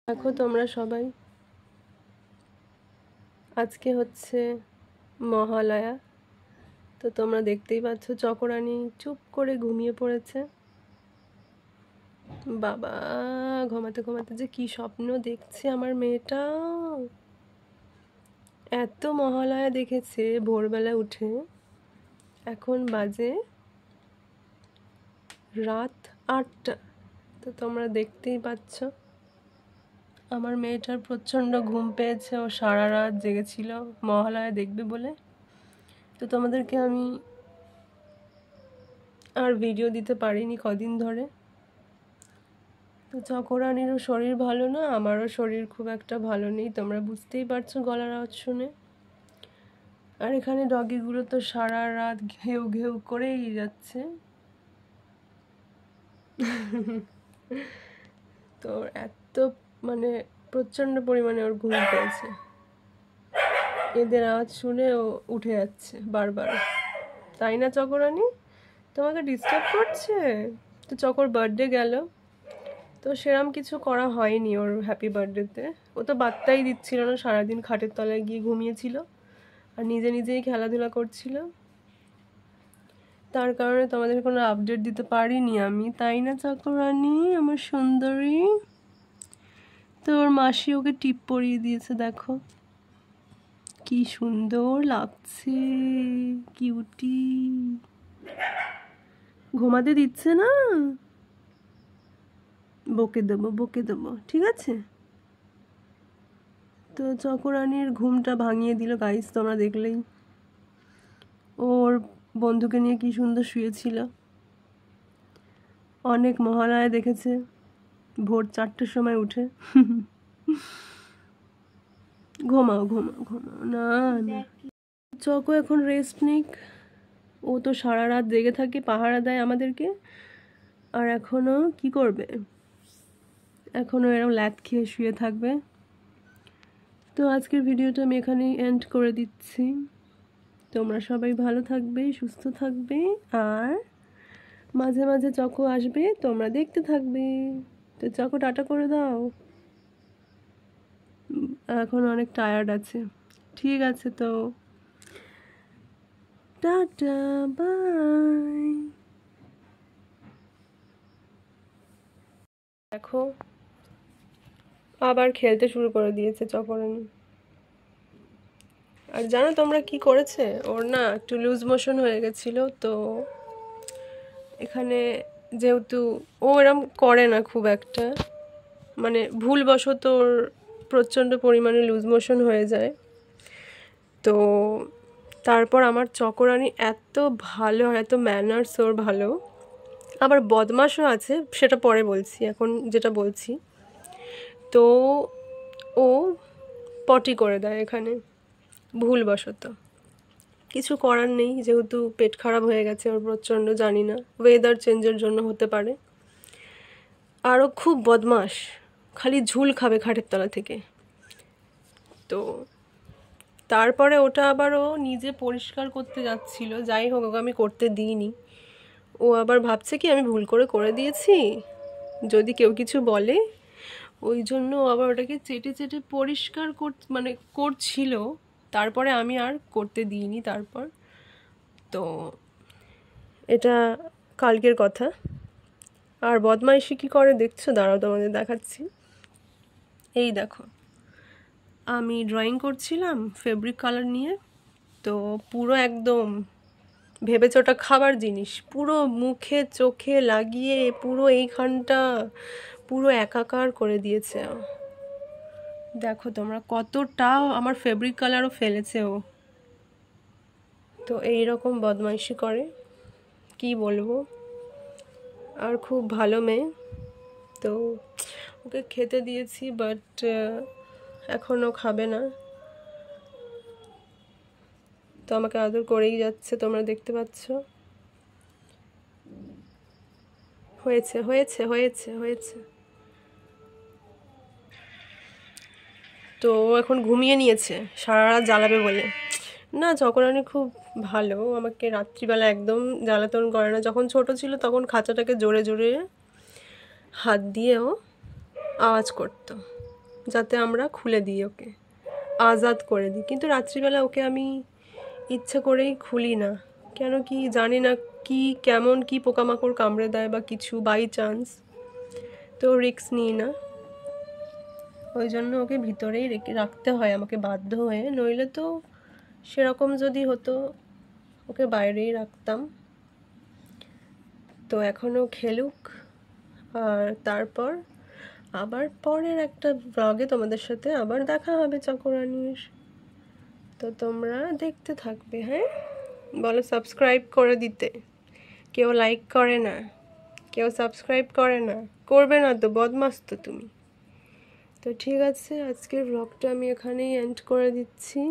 দেখো তোমরা সবাই, আজকে হচ্ছে মহালয়া। তো তোমরা দেখতেই পাচ্ছ চকরানি চুপ করে ঘুমিয়ে পড়েছে। বাবা, ঘুমাতে ঘুমাতে যে কি স্বপ্ন দেখছে আমার মেয়েটা। এত মহালয়া দেখেছে ভোরবেলা উঠে। এখন বাজে রাত 8টা। তো তোমরা দেখতেই পাচ্ছ আমার মেয়েটার প্রচণ্ড ঘুম পেয়েছে। ও সারা রাত জেগেছিল মহালয়া দেখবে বলে। তো তোমাদেরকে আমি আর ভিডিও দিতে পারিনি কদিন ধরে। তো চকরানিরও শরীর ভালো না, আমারও শরীর খুব একটা ভালো নেই, তোমরা বুঝতেই পারছো গলার আওয়াজ শুনে। আর এখানে ডগিগুলো তো সারা রাত ঘেউ ঘেউ করেই যাচ্ছে। তো এত মানে প্রচণ্ড পরিমাণে ওর ঘুম পেয়েছে। এদের আওয়াজ শুনে ও উঠে যাচ্ছে বারবার। তাই না চকরানি? তোমাকে ডিস্টার্ব করছে? তো চকর বার্থডে গেল, তো সেরম কিছু করা হয়নি ওর হ্যাপি বার্থডেতে। ও তো বার্তাই দিচ্ছিল না, সারাদিন খাটের তলায় গিয়ে ঘুমিয়েছিল আর নিজে নিজেই খেলাধুলা করছিল। তার কারণে তোমাদের কোনো আপডেট দিতে পারিনি আমি, তাই না চকরানি আমার সুন্দরী? তো ওর মাসি ওকে টিপ পরিয়ে দিয়েছে, দেখো কি সুন্দর লাগছে, কিউটি। ঘুমাতে দিচ্ছে না, বকে দেবো, ঠিক আছে? তো চকরানির ঘুমটা ভাঙিয়ে দিল গাইস, তোমরা দেখলেই। ওর বন্ধুকে নিয়ে কি সুন্দর শুয়েছিল। অনেক মহালয়া দেখেছে ভোর 4টের সময় উঠে। ঘুমাও না না, চকো এখন রেস্ট নিক। ও তো সারা রাত জেগে থাকে, পাহারা দেয় আমাদেরকে। আর এখনো কি করবে, এখনো এরকম ল্যাদ খেয়ে শুয়ে থাকবে। তো আজকের ভিডিওটা আমি এখানেই এন্ড করে দিচ্ছি। তোমরা সবাই ভালো থাকবে, সুস্থ থাকবে, আর মাঝে মাঝে চকো আসবে, তোমরা দেখতে থাকবে। তো চকো টাটা করে দাও, এখন অনেক টায়ার্ড আছে। ঠিক আছে, তো টাটা, বাই। দেখো আবার খেলতে শুরু করে দিয়েছে চকরানি। আর জানো তোমরা কি করেছে? ওর না একটু লুজ মোশন হয়ে গেছিলো। তো এখানে যেহেতু ও এরম করে না খুব একটা, মানে ভুলবশত ওর প্রচণ্ড পরিমাণে লুজ মোশন হয়ে যায়। তো তারপর আমার চকরানি এত ভালো আর এত ম্যানার্স ওর ভালো, আবার বদমাশও আছে, সেটা পরে বলছি। এখন যেটা বলছি, তো ও পটি করে দেয় এখানে ভুলবশত। কিছু করার নেই, যেহেতু পেট খারাপ হয়ে গেছে ওর প্রচণ্ড, জানি না ওয়েদার চেঞ্জের জন্য হতে পারে। আরও খুব বদমাশ, খালি ঝুল খাবে খাটের তলা থেকে। তো তারপরে ওটা আবার ও নিজে পরিষ্কার করতে যাচ্ছিল, যাই হোক ওকে আমি করতে দিইনি। ও আবার ভাবছে কি আমি ভুল করে দিয়েছি, যদি কেউ কিছু বলে, ওই জন্য আবার ওটাকে চেটে চেটে পরিষ্কার করছিল। তারপরে আমি আর করতে দিইনি তারপর। তো এটা কালকের কথা। আর বদমাইশি কি করে দেখছো, দাঁড়াও তোমাদের দেখাচ্ছি। এই দেখো, আমি ড্রয়িং করছিলাম ফেব্রিক কালার নিয়ে, তো পুরো একদম ভেবেছে ওটা খাবার জিনিস, পুরো মুখে চোখে লাগিয়ে পুরো এইখানটা পুরো একাকার করে দিয়েছে। দেখো তোমরা, কতটা আমার ফেব্রিক কালারও ফেলেছে ও। তো এইরকম বদমাইশি করে, কি বলবো। আর খুব ভালো মেয়ে। তো ওকে খেতে দিয়েছি, বাট এখনও খাবে না। তো আমাকে আদর করেই যাচ্ছে, তোমরা দেখতে পাচ্ছ। হয়েছে হয়েছে হয়েছে হয়েছে। তো এখন ঘুমিয়ে নিয়েছে সারা রাত জ্বালাবে বলে। না, চকরানি খুব ভালো, আমাকে রাত্রিবেলা একদম জ্বালাতন করে না। যখন ছোট ছিল তখন খাঁচাটাকে জোরে জোরে হাত দিয়ে ও আওয়াজ করতো, যাতে আমরা খুলে দিই, ওকে আজাদ করে দিই। কিন্তু রাত্রিবেলা ওকে আমি ইচ্ছা করেই খুলি না, কেন কি জানি না, কি কেমন কি পোকামাকড় কামড়ে দেয় বা কিছু বাই চান্স, তো রিস্ক নিই না। ওই জন্য ওকে ভিতরেই রাখতে হয় আমাকে বাধ্য হয়ে, নইলে তো সেরকম যদি হতো ওকে বাইরেই রাখতাম। তো এখনও খেলুক, আর তারপর আবার পরের একটা ব্লগে তোমাদের সাথে আবার দেখা হবে চকোরানীর। তো তোমরা দেখতে থাকবে। হ্যাঁ, বলো সাবস্ক্রাইব করে দিতে। কেউ লাইক করে না, কেউ সাবস্ক্রাইব করে না, করবে না তো, বদমাস তো তুমি। তো ঠিক আছে, আজকের ব্লগটা আমি এখানেই এন্ড করে দিচ্ছি।